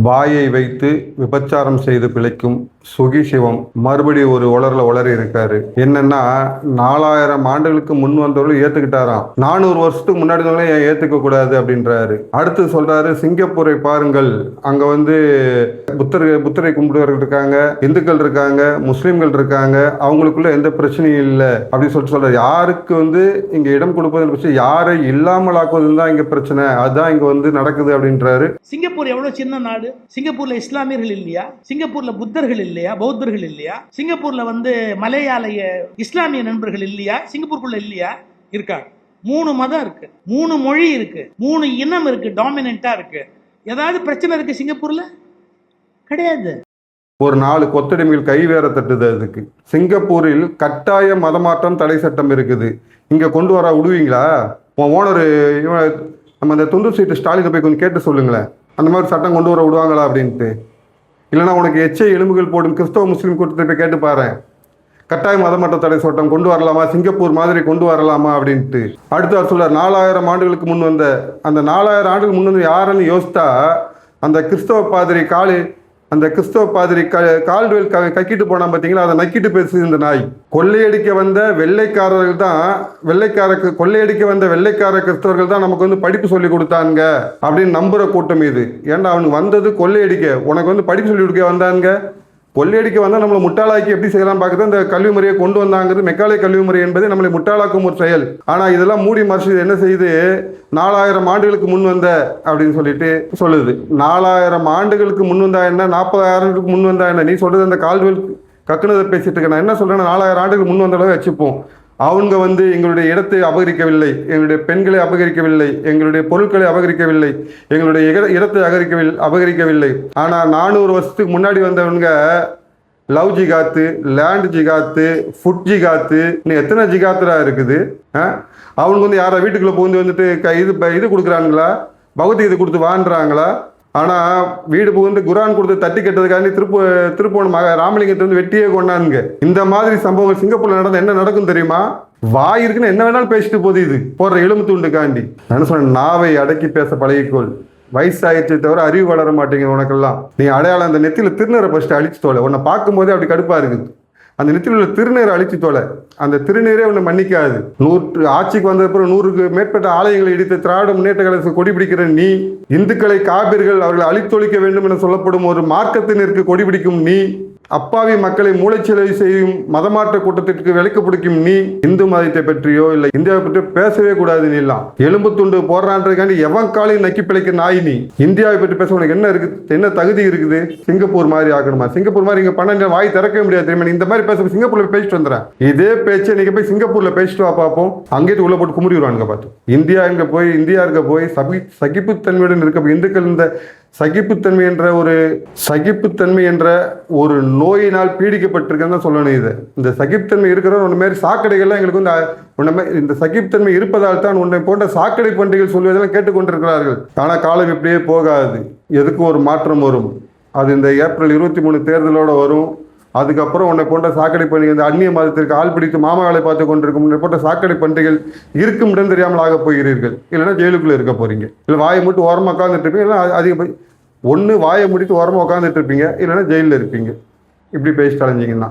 வாயை வைத்து விபச்சாரம் செய்து பிழைக்கும் சுகி சிவம் மறுபடியும் ஒரு உளறி இருக்காரு. என்னன்னா 4000 ஆண்டுகளுக்கு முன் வந்தவர்கள் ஏத்துக்கிட்டாராம். 400 வருஷத்துக்கு முன்னாடி ஏன் ஏத்துக்க கூடாது அப்படின்றாரு. அடுத்து சொல்றாரு, சிங்கப்பூரை பாருங்கள், அங்க புத்தரை கும்பிடுவர்கள் இருக்காங்க, இந்துக்கள் இருக்காங்க, முஸ்லிம்கள் இருக்காங்க, அவங்களுக்குள்ள எந்த பிரச்சனையும் இல்லை அப்படின்னு சொல்றாரு. யாருக்கு இங்க இடம் கொடுப்பது பிரச்சனை, யாரை இல்லாமல் ஆக்குவதுன்னு தான் இங்க பிரச்சனை, அதுதான் இங்க நடக்குது அப்படின்றாரு. சிங்கப்பூர் எவ்வளவு சின்ன நாடு. சிங்கப்பூர்ல இஸ்லாமியர்கள் இல்லையா? சிங்கப்பூர்ல புத்தர்கள் இல்லையா? பௌத்தர்கள் இல்லையா? சிங்கப்பூர்ல மலையாளய இஸ்லாமிய நண்பர்கள் இல்லையா? சிங்கப்பூருக்குள்ள இல்லையா? இருக்காங்க. 3 மதம் இருக்கு, 3 மொழி இருக்கு, 3 இனம் இருக்கு, டாமினண்டா இருக்கு. ஏதாவது பிரச்சனை இருக்கு சிங்கப்பூர்ல? கிடையாது. ஒரு 4 கொத்தடிமைகள் கை வேற தட்டுது. அதுக்கு சிங்கப்பூரில் கட்டாய மதமாற்றம் தடை சட்டம் இருக்குது. இங்க கொண்டு வர விடுவீங்களா? ஓனர் நம்ம அந்த துண்டு சீட்டு ஸ்டாலினை போய் கொஞ்சம் கேட்டு சொல்லுங்களேன், அந்த மாதிரி சட்டம் கொண்டு வர விடுவாங்களா அப்படின்ட்டு. இல்லைனா உனக்கு எச்சை எலும்புகள் போடும் கிறிஸ்தவ முஸ்லீம் கூட்டத்தை போய் கேட்டு பாரு, கட்டாய மதமாற்ற தடை சட்டம் கொண்டு வரலாமா, சிங்கப்பூர் மாதிரி கொண்டு வரலாமா அப்படின்ட்டு. அடுத்து சொல்றார், 4000 ஆண்டுகளுக்கு முன் வந்த அந்த 4000 ஆண்டுகளுக்கு முன் வந்து யாருன்னு யோசித்தா அந்த கிறிஸ்தவ பாதிரி கால்டுவெல் கக்கிட்டு போனா பார்த்தீங்களா, அதை நக்கிட்டு பேசுது இந்த நாய். கொள்ளையடிக்க வந்த வெள்ளைக்காரர்கள் தான் கொள்ளையடிக்க வந்த வெள்ளைக்கார கிறிஸ்தவர்கள் தான் நமக்கு படிப்பு சொல்லி கொடுத்தாங்க அப்படின்னு நம்புற கூட்டம் இது. ஏன்டா அவனுக்கு வந்தது கொள்ளையடிக்க, உனக்கு படிப்பு சொல்லி கொடுக்க வந்தாங்க. கொள்ளையடிக்க வந்தால் நம்மளை முட்டாளாக்கி எப்படி செய்யலாம் பார்க்குறது இந்த கல்வி முறையை கொண்டு வந்தாங்கிறது. மெக்காலே கல்வி முறை என்பது நம்மளை முட்டாளாக்கும் ஒரு செயல். ஆனால் இதெல்லாம் மூடி மறைச்சு என்ன செய்யுது, 4000 ஆண்டுகளுக்கு முன் வந்த அப்படின்னு சொல்லிட்டு சொல்லுது. 4000 ஆண்டுகளுக்கு முன் வந்தா என்ன, 40,000 ஆண்டுகளுக்கு முன் வந்தா என்ன? நீ சொல்றது அந்த கால்வெல் கக்குனதை பேசிட்டு இருக்க. நான் என்ன சொல்றேன்னா, 4000 ஆண்டுகளுக்கு முன் வந்த அளவு வச்சுப்போம். அவங்க எங்களுடைய இடத்தை அபகரிக்கவில்லை, எங்களுடைய பெண்களை அபகரிக்கவில்லை, எங்களுடைய பொருட்களை அபகரிக்கவில்லை, எங்களுடைய இடத்தை அபகரிக்கவில்லை. ஆனால் 400 வருஷத்துக்கு முன்னாடி வந்தவங்க லவ் ஜிகாத்து, லேண்ட் ஜிகாத்து, ஃபுட் ஜிகாத்து, இன்னும் எத்தனை ஜிகாத்துரா இருக்குது. அவங்க யாரை வீட்டுக்குள்ளே புகுந்து இது கொடுக்குறாங்களா, பகவத்கீதை கொடுத்து வாண்டுறாங்களா? ஆனால் வீடு புகுந்து குரான் கொடுத்து தட்டி கட்டதுக்காண்டி திருப்போணம் ராமலிங்கத்தை வெட்டியே கொண்டானுங்க. இந்த மாதிரி சம்பவங்கள் சிங்கப்பூர்ல நடந்த என்ன நடக்கும் தெரியுமா? வாய் இருக்குன்னு என்ன வேணாலும் பேசிட்டு போகுது இது போடுற எலும்பு துண்டுக்காண்டி. நான் சொன்ன, நாவை அடக்கி பேச பழகிக்கொள். வயசாயிடுச்சு தவிர அறிவு வளர மாட்டேங்குது உனக்கெல்லாம். நீ அடையாளம் அந்த நெத்தியில் திருநீரை ஃபஸ்ட்டு அழிச்சு தோலை. உன்னை பார்க்கும்போதே அப்படி கடுப்பா இருக்குது. அந்த நெத்தியில் உள்ள திருநீரை அழிச்சு தோலை. அந்த திருநீரே உன்னை மன்னிக்காது. ஆட்சிக்கு வந்த பிறகு 100க்கு மேற்பட்ட ஆலயங்களை இடித்து திராவிட முன்னேற்ற கழகத்துக்கு கொடி பிடிக்கிற நீ, இந்துக்களை காபிர்கள் அவர்களை அழித்தொழிக்க வேண்டும் என சொல்லப்படும் ஒரு மார்க்கத்தினருக்கு கொடி பிடிக்கும் நீ, அப்பாவி மக்களை மூளைச்சலை செய்யும் மதமாற்ற கூட்டத்திற்கு விலைக்கு பிடிக்கும் நீ, இந்து மதத்தை பற்றியோ இல்லை இந்தியாவை பற்றியோ பேசவே கூடாது. நீ எல்லாம் எலும்பு துண்டு போடுறான்றதுக்காண்டி எவன் காலையும் நக்கி பிழைக்க நாய் நீ. இந்தியாவை பற்றி பேச உனக்கு என்ன இருக்குது, என்ன தகுதி இருக்குது? சிங்கப்பூர் மாதிரி ஆகணுமா? சிங்கப்பூர் மாதிரி இங்க 12 வாய் திறக்கவே முடியாது தெரியுமா? இந்த மாதிரி பேச சிங்கப்பூர்ல பேசிட்டு வந்துடுறேன். இதே பேச்சை நீங்க போய் சிங்கப்பூர்ல பேசிட்டு வா பார்ப்போம். அங்கேயே உள்ள போட்டு கும்பிடி விடுவானுங்க பார்த்து. இந்தியா இருக்க போய் சகிப்புத்தன்மையுடன் இருக்க இந்துக்கள் இந்த சகிப்புத்தன்மை என்ற ஒரு நோயினால் பீடிக்கப்பட்டிருக்குன்னு தான் சொல்லணும். இது இந்த சகிப்புத்தன்மை இருக்கிற ஒன்று மாதிரி சாக்கடைகள்லாம் எங்களுக்கு இந்த சகிப்புத்தன்மை இருப்பதால் தான் உன்னை போன்ற சாக்கடை பண்டிகைகள் சொல்வதெல்லாம் கேட்டுக்கொண்டிருக்கிறார்கள். ஆனால் காலம் இப்படியே போகாது. எதுக்கு ஒரு மாற்றம் வரும். அது இந்த ஏப்ரல் 23 தேர்தலோட வரும். அதுக்கப்புறம் உன்னை போன்ற சாக்கடை பண்டிகை, இந்த அந்நிய மதத்திற்கு ஆள் பிடித்து மாமாவை பார்த்து கொண்டிருக்கும் உன்னை போன்ற சாக்கடை பண்டிகைகள் இருக்கும் இடம் தெரியாமல் ஆக போகிறீர்கள். இல்லைன்னா ஜெயிலுக்குள்ளே இருக்க போறீங்க. இல்லை வாயை மூட்டு ஓரமாக உட்காந்துட்டு இருப்பீங்க, இல்லைன்னா அதிகம் ஒன்று வாயை மூடிட்டு ஓரமாக உட்காந்துட்டு இருப்பீங்க, இல்லைன்னா ஜெயிலில் இருப்பீங்க. இப்படி பேசிட்டு அலைஞ்சிங்கன்னா